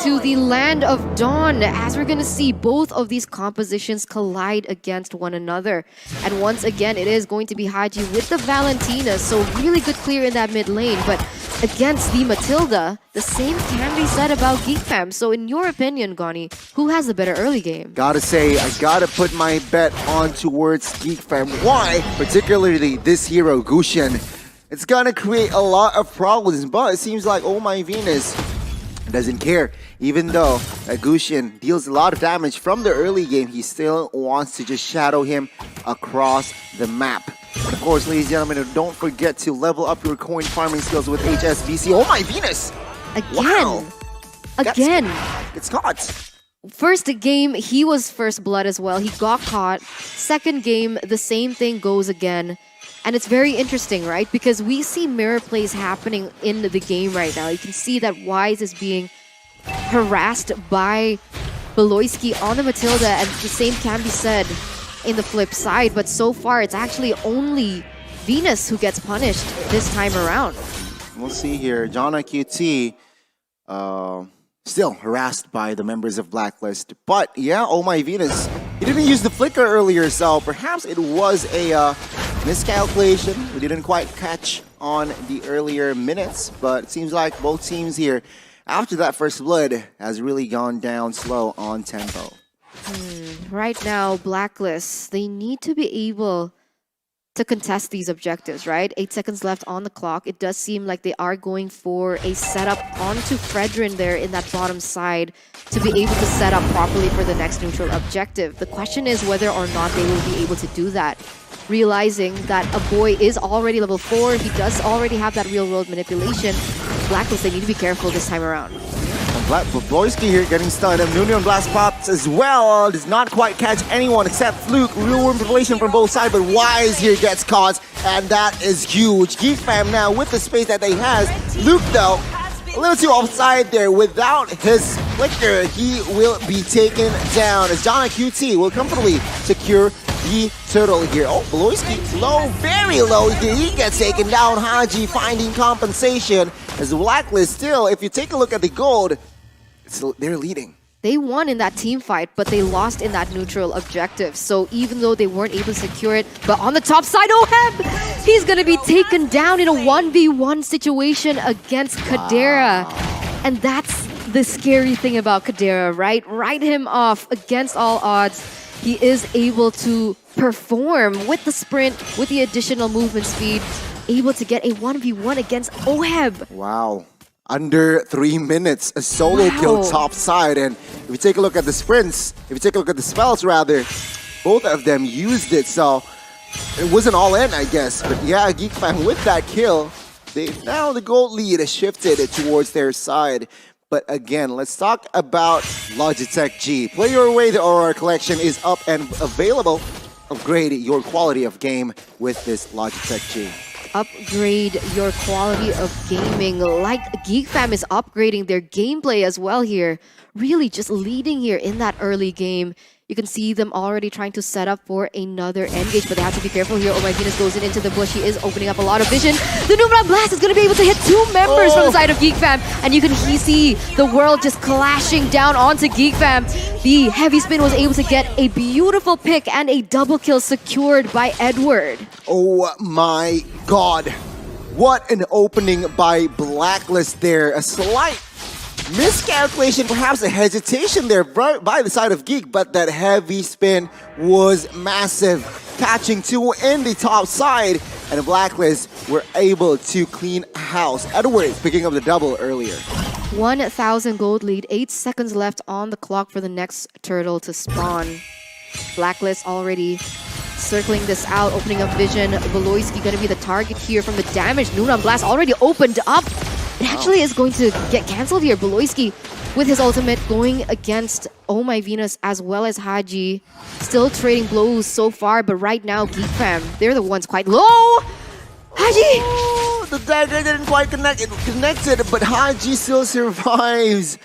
to the land of dawn, as we're gonna see both of these compositions collide against one another. And once again, it is going to be Haji with the Valentina, so really good clear in that mid lane, but against the Matilda, the same can be said about GEEK fam. So in your opinion, Gani, who has the better early game? Gotta say, I gotta put my bet on towards GEEK fam. Why? Particularly this hero, Gusion. It's gonna create a lot of problems, but it seems like Oh My Venus doesn't care. Even though Gusion deals a lot of damage from the early game, he still wants to just shadow him across the map. And of course, ladies and gentlemen, don't forget to level up your coin farming skills with HSBC. Oh My Venus! Again! Wow. Again! It's caught. First game, he was first blood as well. He got caught. Second game, the same thing goes again. And it's very interesting, right? Because we see mirror plays happening in the game right now. You can see that Wise is being harassed by Beloyski on the Matilda, and the same can be said in the flip side. But so far, it's actually only Venus who gets punished this time around. We'll see here. Jonna QT still harassed by the members of Blacklist. But yeah, Oh My Venus, he didn't use the flicker earlier, so perhaps it was a miscalculation. We didn't quite catch on the earlier minutes, but it seems like both teams here, after that first blood, has really gone down slow on tempo. Right now, Blacklist, they need to be able to contest these objectives, right? 8 seconds left on the clock. It does seem like they are going for a setup onto Fredrin there in that bottom side to be able to set up properly for the next neutral objective. The question is whether or not they will be able to do that. Realizing that a boy is already level 4, he does already have that real-world manipulation. Blacklist, they need to be careful this time around. Beloyski here getting stunned, and Noonion Blast pops as well. Does not quite catch anyone except Fluke. Real world manipulation from both sides, but Wise here gets caught, and that is huge. GEEK fam now with the space that they has. Luke though, a little too offside there. Without his flicker, he will be taken down as Jonna QT will comfortably secure the turtle here. Oh, Beloyski low, very low here. He gets taken down. Haji finding compensation as Blacklist still, if you take a look at the gold, they're leading. They won in that team fight, but they lost in that neutral objective. So even though they weren't able to secure it, but on the top side, Oheb! He's gonna be taken down in a 1v1 situation against Kadera. And that's the scary thing about Kadera, right? Write him off against all odds. He is able to perform with the sprint, with the additional movement speed, able to get a 1v1 against Oheb. Wow. Under 3 minutes, a solo kill top side. And if you take a look at the sprints, if you take a look at the spells rather, both of them used it. So it wasn't all in, I guess. But yeah, GEEK fam with that kill, now the gold lead has shifted towards their side. But again, let's talk about Logitech G. Play your way, the Aurora collection is up and available. Upgrade your quality of game with this Logitech G. Upgrade your quality of gaming, like GEEK fam is upgrading their gameplay as well here. Really just leading here in that early game. You can see them already trying to set up for another engage, but they have to be careful here. Oh My Venus goes into the bush. He is opening up a lot of vision. The Numra Blast is going to be able to hit 2 members from the side of GEEK fam, and you can see the world just clashing down onto GEEK fam. The heavy spin was able to get a beautiful pick and a double kill secured by Edward. Oh my god. What an opening by Blacklist there. A slight miscalculation, perhaps a hesitation there by the side of GEEK, but that heavy spin was massive. Catching 2 in the top side, and Blacklist were able to clean house. Edwards picking up the double earlier. 1,000 gold lead, 8 seconds left on the clock for the next turtle to spawn. Blacklist already circling this out, opening up vision. Beloyski going to be the target here from the damage. Noonan Blast already opened up. It actually is going to get cancelled here. Beloyski with his ultimate going against Oh My Venus as well as Haji. Still trading blows so far, but right now GEEK fam, they're the ones quite low. Haji! Oh, the dagger didn't quite connect. It connected, but Haji still survives.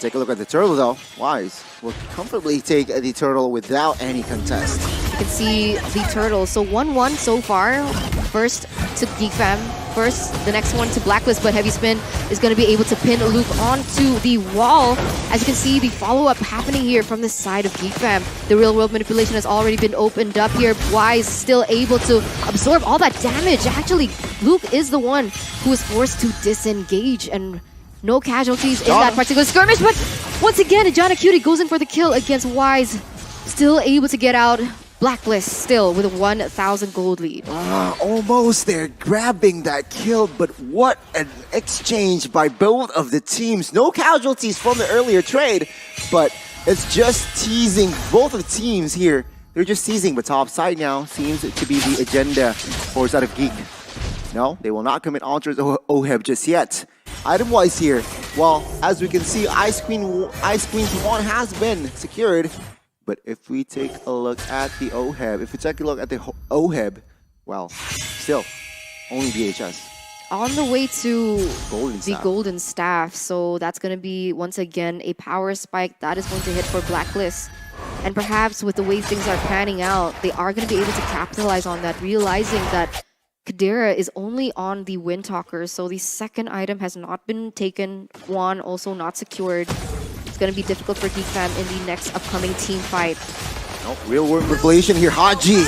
Take a look at the turtle though. Wise will comfortably take the turtle without any contest. You can see the turtle. So 1-1 so far. First to GEEK fam. first, the next one to Blacklist, but Heavy Spin is going to be able to pin Luke onto the wall. As you can see, the follow-up happening here from the side of Geek Fam. The real-world manipulation has already been opened up here. Wise still able to absorb all that damage. Actually, Luke is the one who is forced to disengage, and no casualties in that particular skirmish, but once again, Jana Cutie goes in for the kill against Wise. Still able to get out. Blacklist still with a 1,000 gold lead. Almost there, grabbing that kill, but what an exchange by both of the teams. No casualties from the earlier trade, but it's just teasing both of the teams here. They're just teasing, but top side now seems to be the agenda for side of Geek. No, they will not commit Ultras OHEB just yet. Item-wise here, well, as we can see, Ice Queen's 1 has been secured. But if we take a look at the OHEB, well, still, only VHS. On the way to the Staff. Golden Staff, so that's going to be, once again, a power spike that is going to hit for Blacklist. And perhaps with the way things are panning out, they are going to be able to capitalize on that, realizing that Kadira is only on the Windtalker, so the second item has not been taken, one also not secured. Going to be difficult for Geek Fam in the next upcoming team fight. Real world revelation here. Haji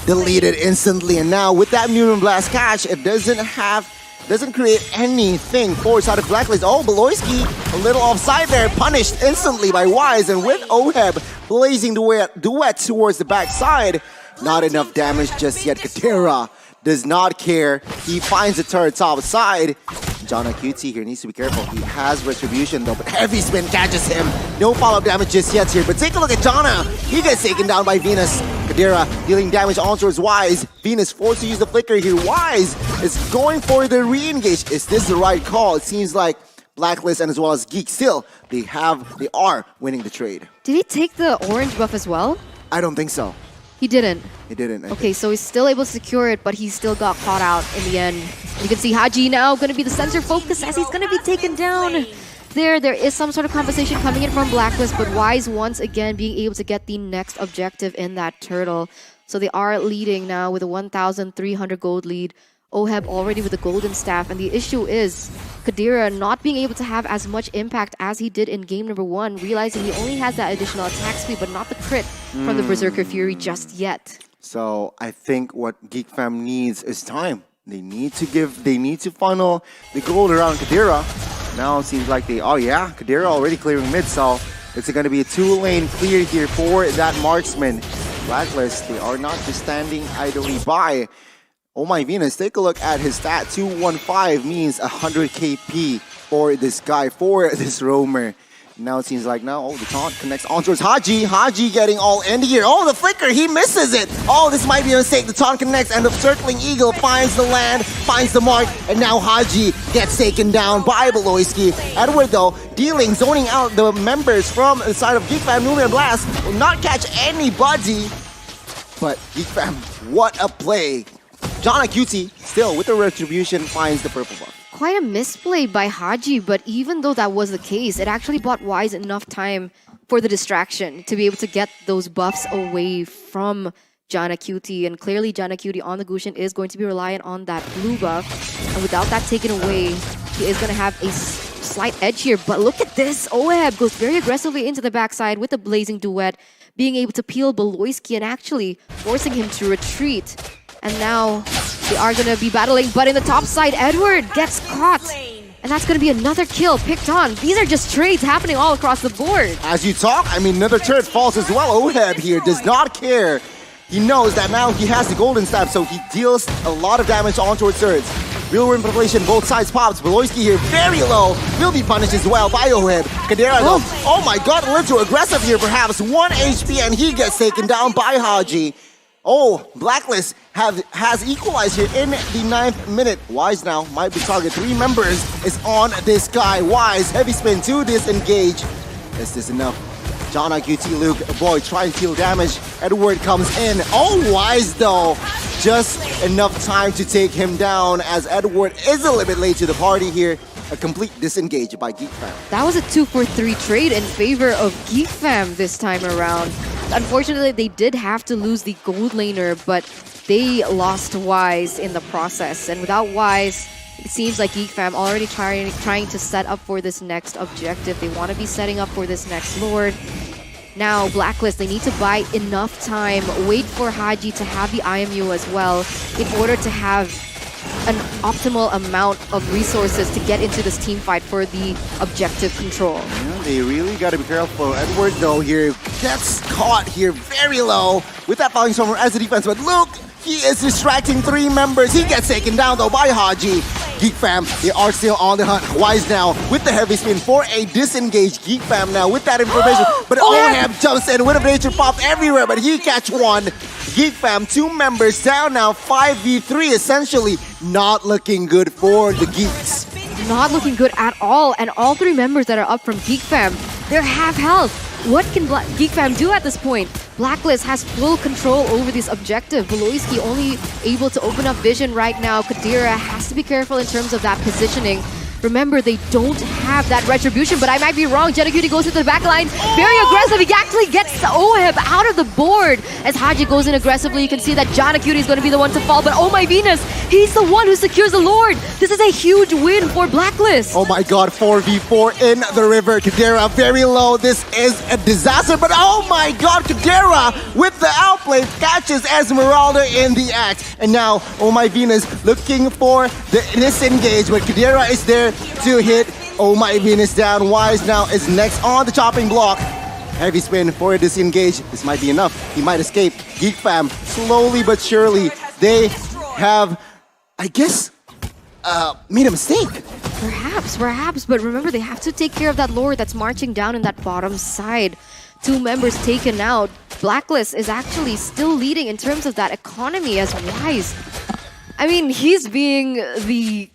deleted instantly, and now with that Mutant Blast catch, it doesn't create anything for side of Blacklist. Oh, Beloyski a little offside there, punished instantly by Wise, and with OHEB blazing duet towards the backside, not enough damage just yet. Katera does not care. He finds the turret top side. Jana QT here needs to be careful. He has retribution though, but Heavy Spin catches him. No follow-up damage just yet here, but take a look at Jana. He gets taken down by Venus. Kadira dealing damage on towards Wise. Venus forced to use the flicker here. Wise is going for the re-engage. Is this the right call? It seems like Blacklist and as well as Geek still, they are winning the trade. Did he take the orange buff as well? I don't think so. He didn't. He didn't. Okay, so he's still able to secure it, but he still got caught out in the end. You can see Haji now going to be the sensor focus as he's going to be taken down. There is some sort of compensation coming in from Blacklist, but Wise once again being able to get the next objective in that turtle. So they are leading now with a 1,300 gold lead. OHEB already with the golden staff, and the issue is Kadira not being able to have as much impact as he did in game number 1, realizing he only has that additional attack speed but not the crit from the Berserker Fury just yet. So I think what Geek Fam needs is time. They need to funnel the gold around Kadira. Now it seems like Kadira already clearing mid, so it's going to be a 2-lane clear here for that marksman. Blacklist, they are not just standing idly by. Oh my Venus, take a look at his stat. 215 means 100 KP for this guy, for this roamer. Now it seems like the taunt connects on towards Haji. Haji getting all in here. Oh, the flicker, he misses it. Oh, this might be a mistake. The taunt connects and the circling eagle finds the land, finds the mark, and now Haji gets taken down by Beloyski. Edward though, zoning out the members from the side of Geek Fam. Nulian Blast will not catch anybody. But Geek Fam, what a play. Jana QT, still with the retribution, finds the purple buff. Quite a misplay by Haji, but even though that was the case, it actually bought Wise enough time for the distraction to be able to get those buffs away from Jana QT. And clearly Jana QT on the Gushin is going to be reliant on that blue buff. And without that taken away, he is going to have a slight edge here. But look at this, OHEB goes very aggressively into the backside with the blazing duet, being able to peel Beloyski and actually forcing him to retreat. And now they are going to be battling, but in the top side, Edward gets caught. And that's going to be another kill picked on. These are just trades happening all across the board. As you talk, another turret falls as well. OHEB here does not care. He knows that now he has the golden staff, so he deals a lot of damage on towards turrets. Real world population, both sides pops. Beloyski here, very low, will be punished as well by OHEB. Kadira though, oh my god, a little too aggressive here perhaps. 1 HP and he gets taken down by Haji. Oh, Blacklist has equalized here in the 9th minute. Wise now might be target. 3 members is on this guy. Wise, heavy spin to disengage. Is this enough? Jana QT Luke, boy, try and deal damage. Edward comes in. Oh, Wise though. Just enough time to take him down as Edward is a little bit late to the party here. A complete disengage by Geek Fam. That was a 2-for-3 trade in favor of Geek Fam this time around. Unfortunately, they did have to lose the gold laner, but they lost Wise in the process. And without Wise, it seems like GEEK fam already trying to set up for this next objective. They want to be setting up for this next Lord. Now, Blacklist, they need to buy enough time, wait for Haji to have the IMU as well in order to have an optimal amount of resources to get into this team fight for the objective control. Yeah, they really got to be careful. Edward, though, here gets caught here very low with that falling storm as a defense. But look, he is distracting 3 members. He gets taken down, though, by Haji. GEEK fam, they are still on the hunt. Wise now with the heavy spin for a disengaged GEEK fam now with that information. But Oheb jumps in with a nature pop everywhere, but he catch one. GEEK fam, 2 members down now, 5v3 essentially. Not looking good for the Geeks. Not looking good at all, and all 3 members that are up from GEEK fam, they're half health. What can GEEK fam do at this point? Blacklist has full control over this objective. Beloyski only able to open up vision right now. Kadira has to be careful in terms of that positioning. Remember, they don't have that retribution, but I might be wrong. Janacutie goes into the back line. Very aggressive. He actually gets Oheb out of the board. As Haji goes in aggressively, you can see that Janacutie is going to be the one to fall. But oh my Venus, he's the one who secures the Lord. This is a huge win for Blacklist. Oh my god, 4v4 in the river. Kadira very low. This is a disaster. But oh my god, Kadira with the outplay catches Esmeralda in the act. And now, oh my Venus looking for the disengage. But Kadira is there to hit. Oh my Venus down. Wise now is next on the chopping block. Heavy spin for a disengage. This might be enough. He might escape. GEEK fam, slowly but surely, they have, I guess, made a mistake. Perhaps, but remember, they have to take care of that Lord that's marching down in that bottom side. 2 members taken out. Blacklist is actually still leading in terms of that economy as Wise. I mean, he's being the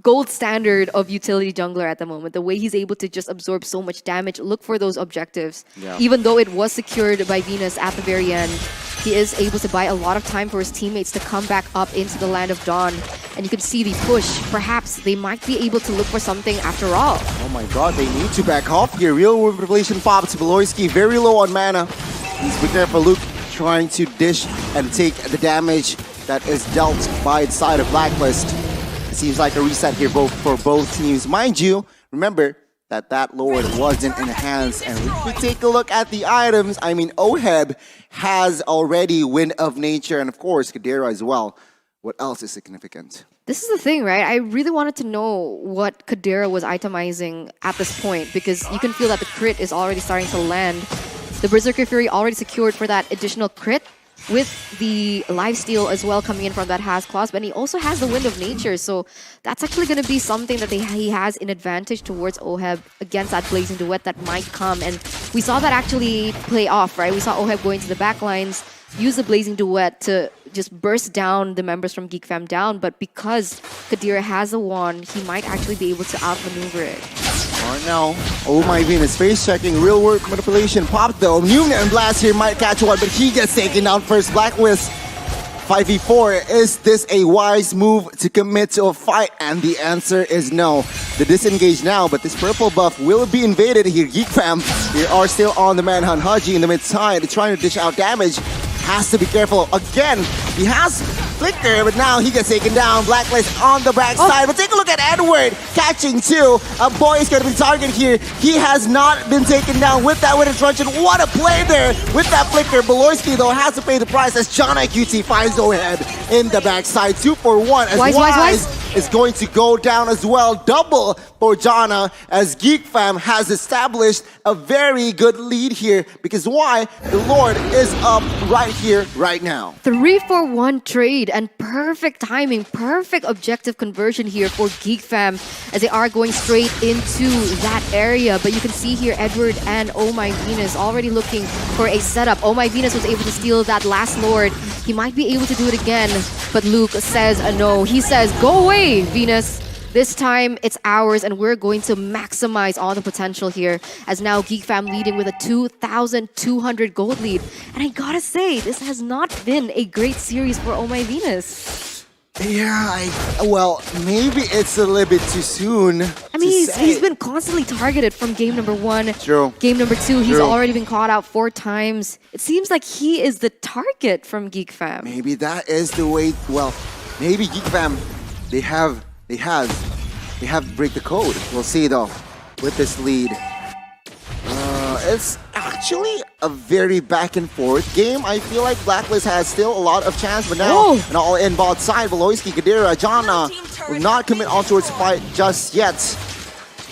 gold standard of utility jungler at the moment. The way he's able to just absorb so much damage, look for those objectives. Yeah. Even though it was secured by Venus at the very end, he is able to buy a lot of time for his teammates to come back up into the Land of Dawn. And you can see the push. Perhaps they might be able to look for something after all. Oh my god, they need to back off here. Real world revelation pops. Beloyski very low on mana. He's prepared for Luke trying to dish and take the damage that is dealt by the side of Blacklist. It seems like a reset here for both teams. Mind you, remember that Lord wasn't in the hands. And if we take a look at the items, I mean, Oheb has already Wind of Nature, and of course, Kadira as well. What else is significant? This is the thing, right? I really wanted to know what Kadira was itemizing at this point, because you can feel that the crit is already starting to land. The Berserker Fury already secured for that additional crit, with the lifesteal as well coming in from that Has clause, but he also has the Wind of Nature, so that's actually going to be something that he has in advantage towards Oheb against that Blazing Duet that might come. And we saw that actually play off, right? We saw Oheb go into the back lines, use the Blazing Duet to just burst down the members from GEEK fam down, but because Kadira has a wand, he might actually be able to outmaneuver it. Right now, oh my Venus, face checking, real world manipulation popped though. Newman and Blast here might catch one, but he gets taken down first. Blacklist 5v4. Is this a wise move to commit to a fight? And the answer is no. The disengage now, but this purple buff will be invaded here. GEEK fam, they are still on the manhunt. Haji in the mid side, trying to dish out damage. Has to be careful. Again, he has Flicker, but now he gets taken down. Blacklist on the backside. But take a look at Edward catching two. A boy is going to be targeted here. He has not been taken down with that Wind Truncheon. What a play there with that Flicker. Beloyski, though, has to pay the price as Janacutie finds Oheb in the backside. 2 for 1 as Wise is going to go down as well. Double for Jana as GEEK fam has established a very good lead here, because why? The Lord is up right here, right now. 3-for-1 trade and perfect timing, perfect objective conversion here for GEEK fam as they are going straight into that area. But you can see here Edward and Oh My Venus already looking for a setup. Oh My Venus was able to steal that last Lord. He might be able to do it again, but Luke says no. He says, go away, Venus. This time, it's ours, and we're going to maximize all the potential here, as now GEEK fam leading with a 2,200 gold lead. And I gotta say, this has not been a great series for Oh My Venus. Yeah, well, maybe it's a little bit too soon. I mean, he's been constantly targeted from game number 1. True. Game number 2, he's True. already been caught out 4 times. It seems like he is the target from GEEK Fam. Maybe that is the way. Well, maybe GEEK Fam, they have to break the code. We'll see though with this lead. It's actually a very back and forth game. I feel like Blacklist has still a lot of chance, but now an all-in bot side. Valoisky, Kadira, Jana will not commit on towards the fight just yet.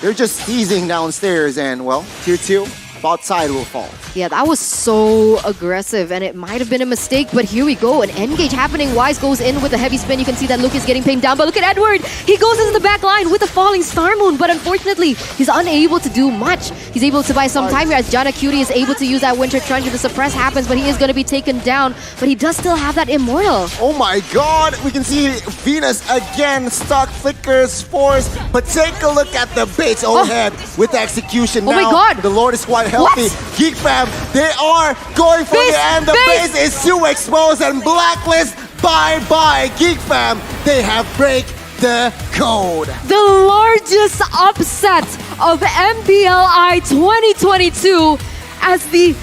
They're just teasing downstairs, and well, tier 2 bot side will fall. Yeah, that was so aggressive, and it might have been a mistake, but here we go. An engage happening. Wise goes in with a heavy spin. You can see that Luke is getting pinned down, but look at Edward. He goes into the back line with a falling Star Moon, but unfortunately, he's unable to do much. He's able to buy some time here as Jana Cutie is able to use that Winter Trench, and the suppress happens, but he is going to be taken down, but he does still have that Immortal. Oh my god, we can see Venus again, stuck, flickers, force, but take a look at the base overhead with the execution. Oh my now, god. the Lord is quite healthy. GEEK Fam, they are going for Base, the end. The base is too exposed, and Blacklist, bye-bye. GEEK Fam, they have break the code. The largest upset of MPLI 2022 as the